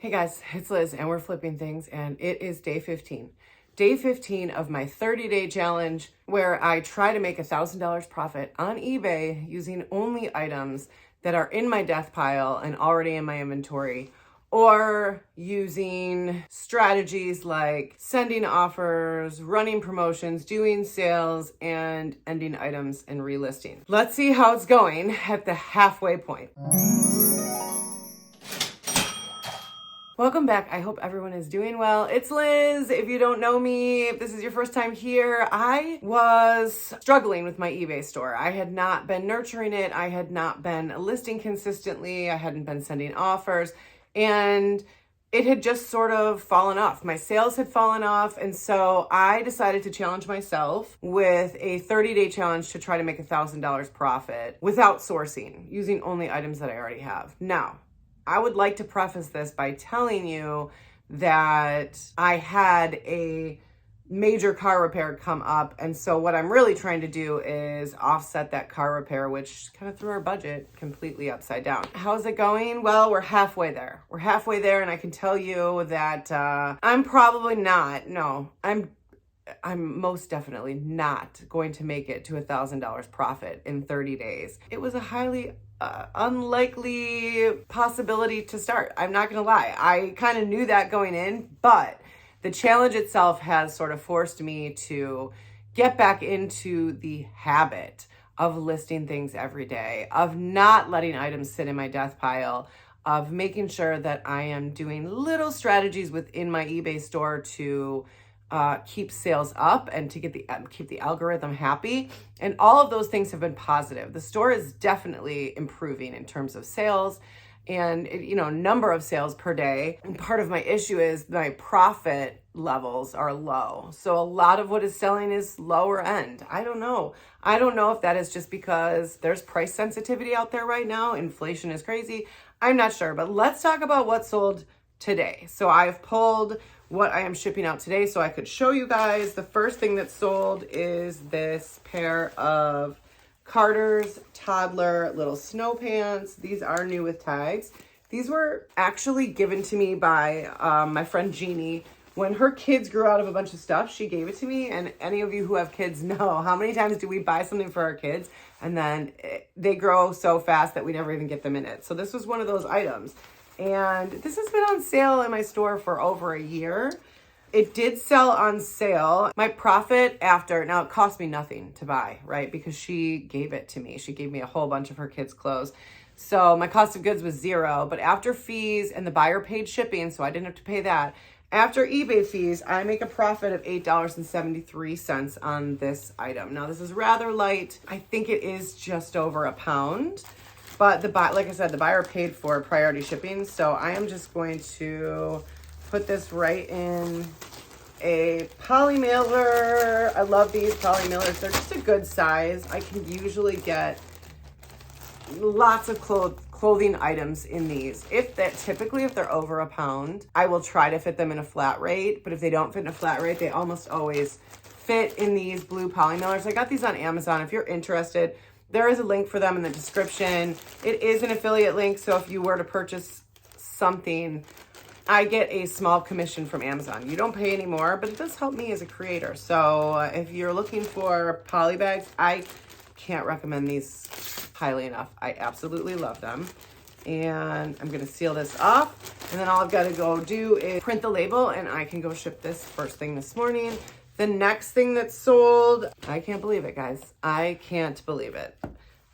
Hey guys, it's Liz and we're flipping things and it is day 15. Day 15 of my 30-day challenge where I try to make $1,000 profit on eBay using only items that are in my death pile and already in my inventory, or using strategies like sending offers, running promotions, doing sales, and ending items and relisting. Let's see how it's going at the halfway point. Welcome back. I hope everyone is doing well. It's Liz. If you don't know me, if this is your first time here, I was struggling with my eBay store. I had not been nurturing it. I had not been listing consistently. I hadn't been sending offers, and it had just sort of fallen off. My sales had fallen off, and so I decided to challenge myself with a 30-day challenge to try to make $1,000 profit without sourcing, using only items that I already have. Now, I would like to preface this by telling you that I had a major car repair come up. And so what I'm really trying to do is offset that car repair, which kind of threw our budget completely upside down. How's it going? Well, we're halfway there. We're halfway there. And I can tell you that I'm probably not. No, I'm most definitely not going to make it to $1,000 profit in 30 days. It was a highly unlikely possibility to start. I'm not gonna lie. I kind of knew that going in, but the challenge itself has sort of forced me to get back into the habit of listing things every day, of not letting items sit in my death pile, of making sure that I am doing little strategies within my eBay store to keep sales up and to keep the algorithm happy. And all of those things have been positive. The store is definitely improving in terms of sales and number of sales per day. And part of my issue is my profit levels are low. So a lot of what is selling is lower end. I don't know if that is just because there's price sensitivity out there right now. Inflation is crazy. I'm not sure, but let's talk about what sold today. So I've pulled what I am shipping out today so I could show you guys. The first thing that sold is this pair of Carter's toddler little snow pants. These are new with tags. These were actually given to me by my friend Jeannie. When her kids grew out of a bunch of stuff, she gave it to me. And any of you who have kids know how many times do we buy something for our kids and then they grow so fast that we never even get them in it. So this was one of those items. And this has been on sale in my store for over a year. It did sell on sale. My profit now it cost me nothing to buy, right? Because she gave it to me. She gave me a whole bunch of her kids' clothes. So my cost of goods was $0, but after fees and the buyer paid shipping, so I didn't have to pay that. After eBay fees, I make a profit of $8.73 on this item. Now this is rather light. I think it is just over a pound. But like I said, the buyer paid for priority shipping. So I am just going to put this right in a poly mailer. I love these poly mailers. They're just a good size. I can usually get lots of clothing items in these. Typically if they're over a pound, I will try to fit them in a flat rate. But if they don't fit in a flat rate, they almost always fit in these blue poly mailers. I got these on Amazon. If you're interested, there is a link for them in the description. It is an affiliate link, so if you were to purchase something, I get a small commission from Amazon. You don't pay any more, but it does help me as a creator. So if you're looking for poly bags, I can't recommend these highly enough. I absolutely love them. And I'm gonna seal this off, and then all I've gotta go do is print the label, and I can go ship this first thing this morning. The next thing that sold, I can't believe it, guys. I can't believe it.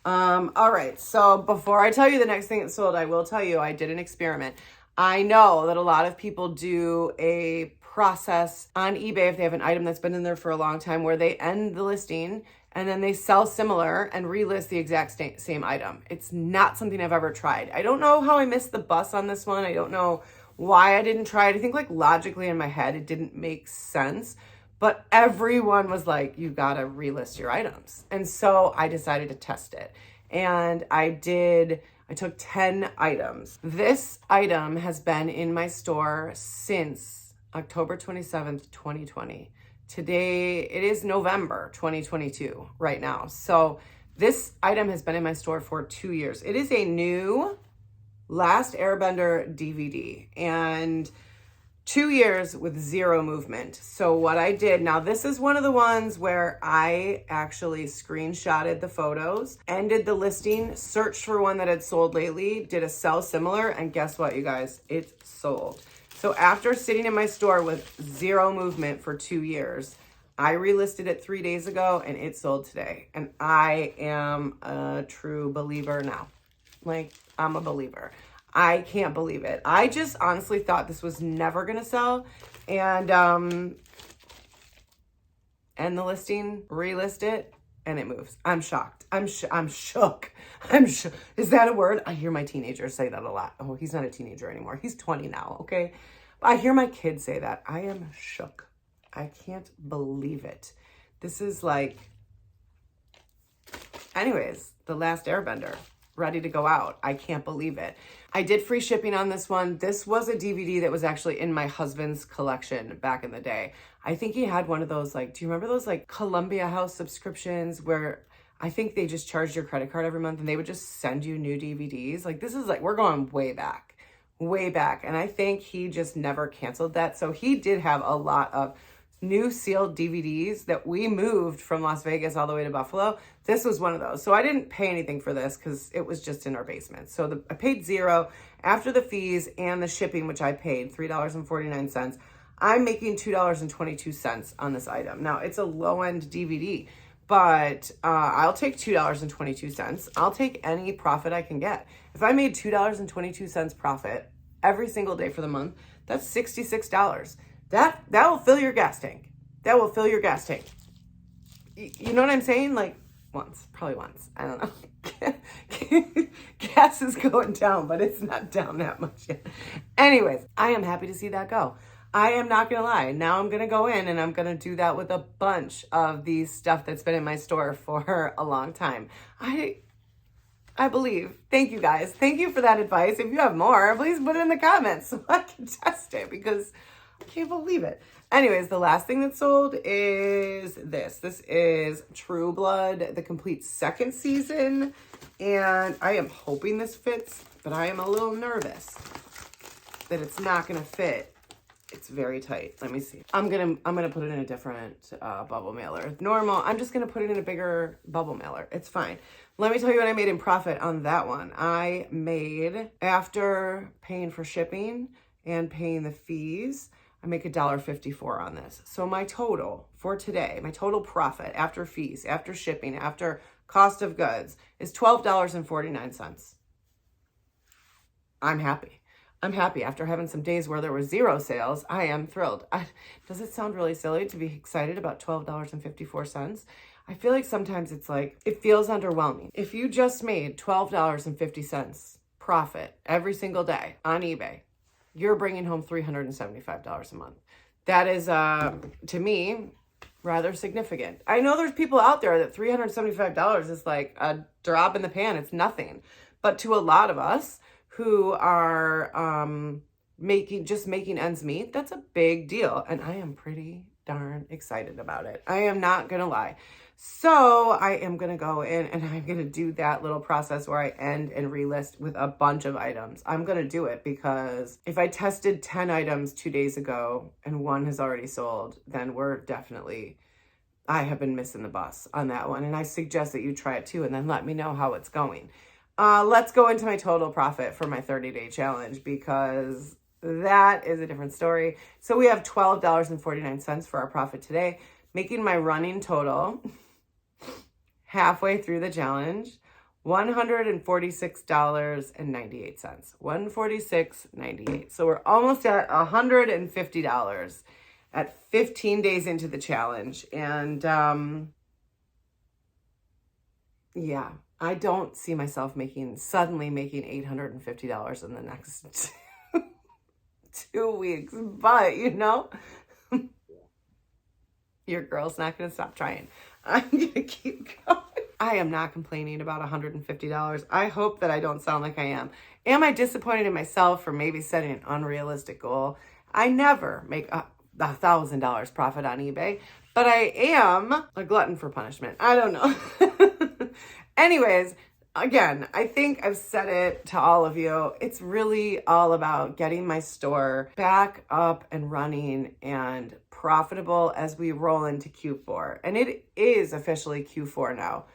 All right, so before I tell you the next thing that sold, I will tell you I did an experiment. I know that a lot of people do a process on eBay if they have an item that's been in there for a long time where they end the listing and then they sell similar and relist the exact same item. It's not something I've ever tried. I don't know how I missed the bus on this one. I don't know why I didn't try it. I think like logically in my head, it didn't make sense. But everyone was like, you gotta relist your items. And so I decided to test it. And I took 10 items. This item has been in my store since October 27th, 2020. Today, it is November 2022 right now. So this item has been in my store for 2 years. It is a new Last Airbender DVD, and 2 years with zero movement. So what I did, now this is one of the ones where I actually screenshotted the photos, ended the listing, searched for one that had sold lately, did a sell similar, and guess what, you guys? It's sold. So after sitting in my store with zero movement for 2 years, I relisted it 3 days ago and it sold today. And I am a true believer now. Like, I'm a believer. I can't believe it. I just honestly thought this was never going to sell. And end the listing, relist it, and it moves. I'm shocked. I'm shook. Is that a word? I hear my teenagers say that a lot. Oh, he's not a teenager anymore. He's 20 now, okay? I hear my kids say that. I am shook. I can't believe it. This is like, anyways, The Last Airbender, ready to go out. I can't believe it. I did free shipping on this one. This was a DVD that was actually in my husband's collection back in the day. I think he had one of those, like, do you remember those like Columbia House subscriptions where I think they just charged your credit card every month and they would just send you new DVDs? Like, this is like, we're going way back. And I think he just never canceled that. So he did have a lot of new sealed DVDs that we moved from Las Vegas all the way to Buffalo. This was one of those. So I didn't pay anything for this because it was just in our basement. So I paid zero after the fees and the shipping, which I paid $3.49. I'm making $2.22 on this item. Now it's a low-end DVD, but I'll take $2.22. I'll take any profit I can get. If I made $2.22 profit every single day for the month, that's $66. That will fill your gas tank. That will fill your gas tank. You know what I'm saying? Like probably once. I don't know. Gas is going down, but it's not down that much yet. Anyways, I am happy to see that go. I am not going to lie. Now I'm going to go in and I'm going to do that with a bunch of these stuff that's been in my store for a long time. I believe. Thank you guys. Thank you for that advice. If you have more, please put it in the comments so I can test it because I can't believe it. Anyways, the last thing that sold is this. This is True Blood, the complete second season. And I am hoping this fits, but I am a little nervous that it's not going to fit. It's very tight. Let me see. I'm gonna put it in a different bubble mailer. Normal, I'm just going to put it in a bigger bubble mailer. It's fine. Let me tell you what I made in profit on that one. I made, after paying for shipping and paying the fees, I make $1.54 on this. So my total for today, my total profit after fees, after shipping, after cost of goods is $12.49. I'm happy. I'm happy. After having some days where there were zero sales, I am thrilled. Does it sound really silly to be excited about $12.54? I feel like sometimes it's like, it feels underwhelming. If you just made $12.50 profit every single day on eBay, you're bringing home $375 a month. That is, to me, rather significant. I know there's people out there that $375 is like a drop in the pan. It's nothing. But to a lot of us who are making ends meet, that's a big deal. And I am pretty darn excited about it. I am not going to lie. So I am going to go in and I'm going to do that little process where I end and relist with a bunch of items. I'm going to do it because if I tested 10 items 2 days ago and one has already sold, then I have been missing the bus on that one. And I suggest that you try it too and then let me know how it's going. Let's go into my total profit for my 30-day challenge because that is a different story. So we have $12.49 for our profit today, making my running total halfway through the challenge, $146.98. $146.98. So we're almost at $150 at 15 days into the challenge. And yeah, I don't see myself suddenly making $850 in the next 2 weeks. But, your girl's not going to stop trying. I'm going to keep going. I am not complaining about $150. I hope that I don't sound like I am. Am I disappointed in myself for maybe setting an unrealistic goal? I never make $1,000 profit on eBay, but I am a glutton for punishment. I don't know. Anyways, again, I think I've said it to all of you. It's really all about getting my store back up and running and profitable as we roll into Q4. And it is officially Q4 now.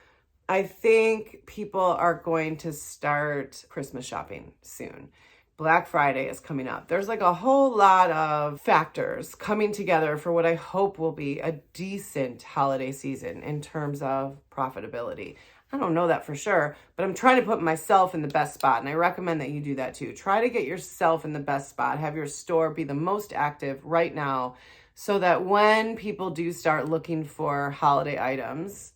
I think people are going to start Christmas shopping soon. Black Friday is coming up. There's like a whole lot of factors coming together for what I hope will be a decent holiday season in terms of profitability. I don't know that for sure, but I'm trying to put myself in the best spot, and I recommend that you do that too. Try to get yourself in the best spot. Have your store be the most active right now so that when people do start looking for holiday items,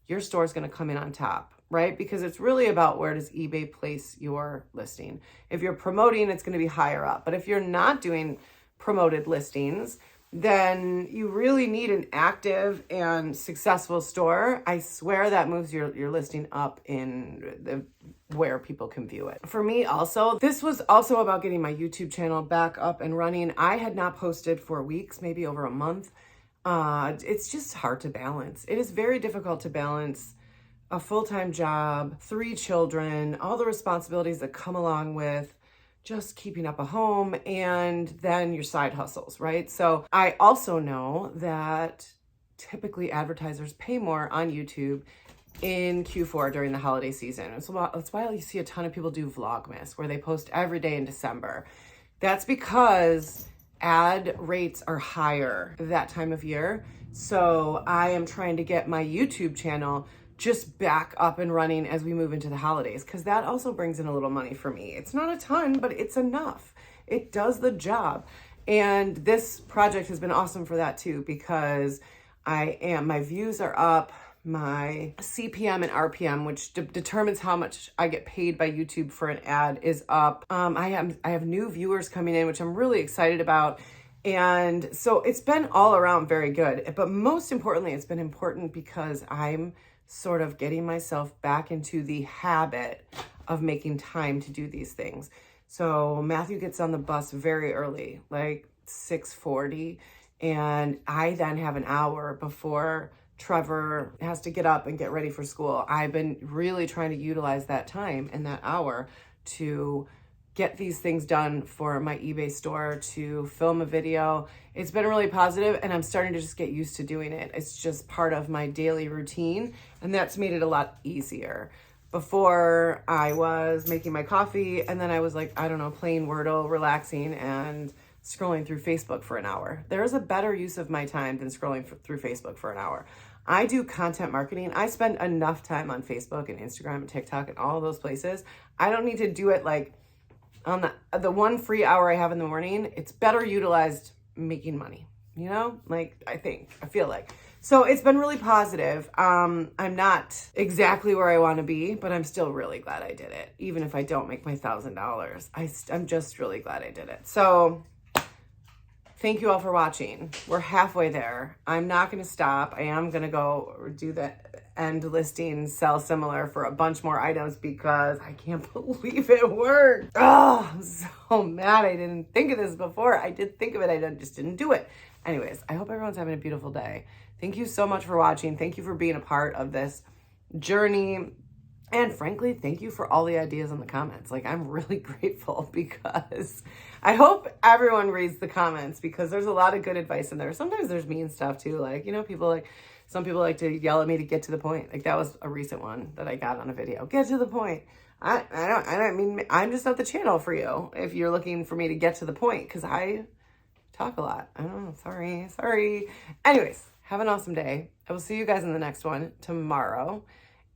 your store is going to come in on top, right? Because it's really about where does eBay place your listing. If you're promoting, it's going to be higher up. But if you're not doing promoted listings, then you really need an active and successful store. I swear that moves your listing up in where people can view it. For me also, this was also about getting my YouTube channel back up and running. I had not posted for weeks, maybe over a month. It's just hard to balance. It is very difficult to balance a full-time job, 3 children, all the responsibilities that come along with just keeping up a home, and then your side hustles, right? So I also know that typically advertisers pay more on YouTube in Q4 during the holiday season. And so that's why you see a ton of people do Vlogmas, where they post every day in December. That's because ad rates are higher that time of year. So I am trying to get my YouTube channel just back up and running as we move into the holidays, because that also brings in a little money for me. It's not a ton, but it's enough. It does the job. And this project has been awesome for that too, because my views are up, my CPM and RPM, which determines how much I get paid by YouTube for an ad, is up. I have new viewers coming in, which I'm really excited about. And so it's been all around very good. But most importantly, it's been important because I'm sort of getting myself back into the habit of making time to do these things. So Matthew gets on the bus very early, like 6:40, and I then have an hour before Trevor has to get up and get ready for school. I've been really trying to utilize that time and that hour to get these things done for my eBay store, to film a video. It's been really positive, and I'm starting to just get used to doing it. It's just part of my daily routine, and that's made it a lot easier. Before, I was making my coffee, and then I was like, I don't know, playing Wordle, relaxing, and scrolling through Facebook for an hour. There is a better use of my time than scrolling through Facebook for an hour. I do content marketing. I spend enough time on Facebook and Instagram and TikTok and all of those places. I don't need to do it like on the one free hour I have in the morning. It's better utilized making money, you know? Like, I feel like. So it's been really positive. I'm not exactly where I want to be, but I'm still really glad I did it. Even if I don't make my $1,000, I'm just really glad I did it. So thank you all for watching. We're halfway there. I'm not going to stop. I am going to go do the end listing, sell similar for a bunch more items, because I can't believe it worked. Oh, I'm so mad I didn't think of this before. I did think of it. I just didn't do it. Anyways, I hope everyone's having a beautiful day. Thank you so much for watching. Thank you for being a part of this journey. And frankly, thank you for all the ideas in the comments. Like, I'm really grateful, because I hope everyone reads the comments, because there's a lot of good advice in there. Sometimes there's mean stuff too. Like, you know, some people like to yell at me to get to the point. Like, that was a recent one that I got on a video. Get to the point. I don't mean, I'm just not the channel for you if you're looking for me to get to the point, because I talk a lot. I don't know. Sorry. Anyways, have an awesome day. I will see you guys in the next one tomorrow.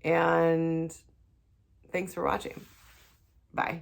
And thanks for watching. Bye.